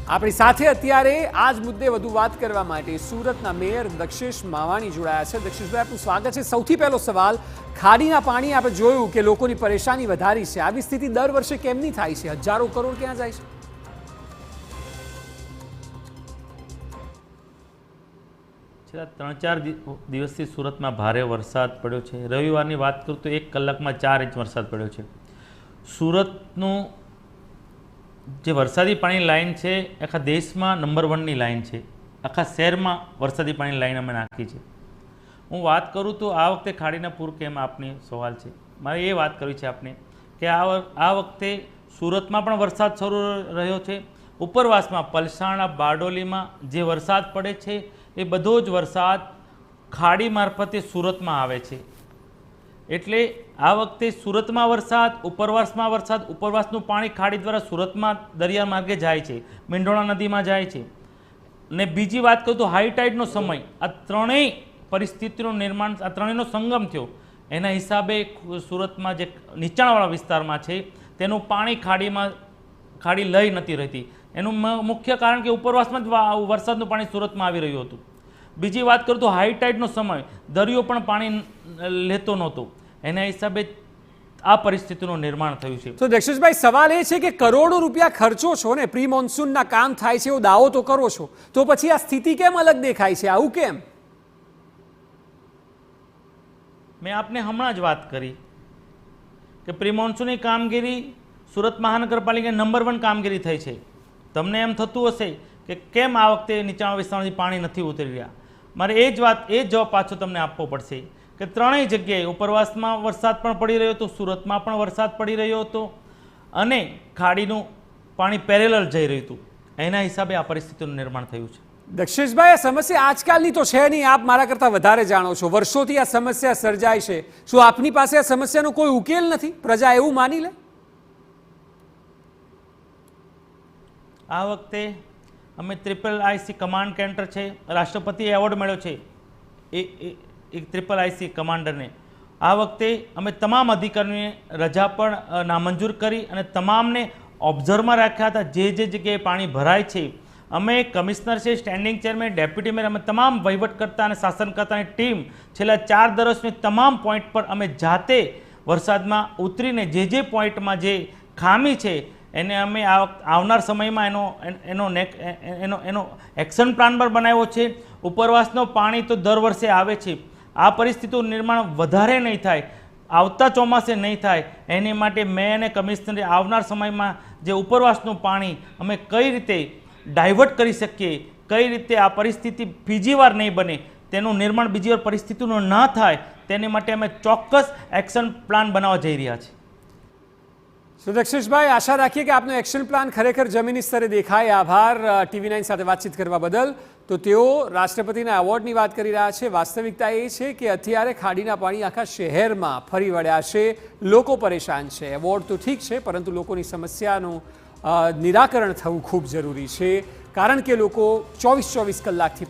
આપણી સાથે અત્યારે આ જ મુદ્દે વધુ વાત કરવા માટે સુરતના મેયર દક્ષેશ માવાણી જોડાયા છે। દક્ષેશભાઈ, આપનું સ્વાગત છે। સૌથી પહેલો સવાલ, ખાડીના પાણી આપણે જોયું કે લોકોની પરેશાની વધારી છે, આવી સ્થિતિ દર વર્ષે કેમની થાય છે? હજારો કરોડ ક્યાં જાય છે? છેલ્લા 3-4 દિવસથી સુરતમાં ભારે વરસાદ પડ્યો છે। રવિવારની વાત કરું તો 1 કલાકમાં 4 ઇંચ વરસાદ પડ્યો છે। સુરતનું જે વરસાદી પાણી લાઈન છે આખા દેશમાં નંબર 1ની લાઈન છે। આખા શહેરમાં વરસાદી પાણી લાઈન અમે નાખી છે। હું વાત કરું તો આ વખતે ખાડીના પૂર કેમ આપની સવાલ છે, મારે એ વાત કરવી છે આપને કે આ વખતે સુરતમાં પણ વરસાદ શરૂ રહ્યો છે। ઉપરવાસમાં પલસાણા બારડોલીમાં જે વરસાદ પડે છે એ બધો જ વરસાદ ખાડી મારફતે સુરતમાં આવે છે। એટલે આ વખતે સુરતમાં વરસાદ, ઉપરવાસનું પાણી ખાડી દ્વારા સુરતમાં દરિયા માર્ગે જાય છે, મીંઢોળા નદીમાં જાય છે। ને બીજી વાત કરું તો હાઈ ટાઈડનો સમય, આ ત્રણેય પરિસ્થિતિનું નિર્માણ, આ ત્રણેયનો સંગમ થયો એના હિસાબે સુરતમાં જે નીચાણવાળા વિસ્તારમાં છે તેનું પાણી ખાડી લઈ નથી રહેતી। એનું મુખ્ય કારણ કે ઉપરવાસમાં જ વરસાદનું પાણી સુરતમાં આવી રહ્યું હતું। બીજી વાત કરું તો હાઈ ટાઈડનો સમય, દરિયો પણ પાણી લેતો નહોતો, એના હિસાબે આ પરિસ્થિતિનું નિર્માણ થયું છે। તો દક્ષેશભાઈ, સવાલ એ છે કે કરોડો રૂપિયા ખર્ચો છો ને, પ્રી મોન્સૂનના કામ થાય છે એવો દાવો તો કરો છો, તો પછી આ સ્થિતિ કેમ અલગ દેખાય છે? આવું કેમ? મેં આપને હમણાં જ વાત કરી કે પ્રી મોન્સૂનની કામગીરી સુરત મહાનગરપાલિકા નંબર 1 કામગીરી થઈ છે। તમને એમ થતું હશે કે કેમ આ વખતે નીચાણવાળા વિસ્તારમાંથી પાણી નથી ઉતરી રહ્યા। મારે એ જ જવાબ પાછો તમને આપવો પડશે કે ત્રણેય જગ્યાએ ઉપરવાસમાં વરસાદ પણ પડી રહ્યો હતો, સુરતમાં પણ વરસાદ પડી રહ્યો હતો અને ખાડીનું પાણી પેરેલલ જઈ રહ્યું હતું, એના હિસાબે આ પરિસ્થિતિનું નિર્માણ થયું છે। દક્ષેશભાઈ, આ સમસ્યા આજકાલની તો છે નહીં, આપ મારા કરતાં વધારે જાણો છો, વર્ષોથી આ સમસ્યા સર્જાય છે। શું આપની પાસે આ સમસ્યાનો કોઈ ઉકેલ નથી? પ્રજા એવું માની લે? આ વખતે અમે IIIC કમાન્ડ કેન્ટર છે, રાષ્ટ્રપતિ એવોર્ડ મળ્યો છે એક IIIC કમાન્ડરને। આ વખતે અમે તમામ અધિકારીઓને રજા પણ નામંજૂર કરી અને તમામને ઓબ્ઝર્વમાં રાખ્યા હતા। જે જગ્યાએ પાણી ભરાય છે અમે કમિશનર છે, સ્ટેન્ડિંગ ચેરમેન, ડેપ્યુટી મેયર, અમે તમામ વહીવટકર્તા અને શાસનકર્તાની ટીમ છેલ્લા 4 વર્ષની તમામ પોઈન્ટ પર અમે જાતે વરસાદમાં ઉતરીને જે પોઈન્ટમાં જે ખામી છે એને અમે આવનાર સમયમાં એનો એક્શન પ્લાન પર બનાવ્યો છે। ઉપરવાસનો પાણી તો દર વર્ષે આવે છે, આ પરિસ્થિતિનું નિર્માણ વધારે નહીં થાય, આવતા ચોમાસે નહીં થાય, એની માટે મેં અને કમિશનરે આવનાર સમયમાં જે ઉપરવાસનું પાણી અમે કઈ રીતે ડાયવર્ટ કરી શકીએ, કઈ રીતે આ પરિસ્થિતિ બીજી વાર નહીં બને, તેનું નિર્માણ બીજી વાર પરિસ્થિતિનું ન થાય, તેની માટે અમે ચોક્કસ એક્શન પ્લાન બનાવવા જઈ રહ્યા છીએ। તો દક્ષેશભાઈ, આશા રાખીએ કે આપનો એક્શન પ્લાન ખરેખર જમીની સ્તરે દેખાય। આભાર TV9 સાથે વાતચીત કરવા બદલ। તો તેઓ રાષ્ટ્રપતિના એવોર્ડની વાત કરી રહ્યા છે। વાસ્તવિકતા એ છે કે અત્યારે ખાડીના પાણી આખા શહેરમાં ફરી વળ્યા છે, લોકો પરેશાન છે। એવોર્ડ તો ઠીક છે, પરંતુ લોકોની સમસ્યાનું નિરાકરણ થવું ખૂબ જરૂરી છે, કારણ કે લોકો 24 કલાકથી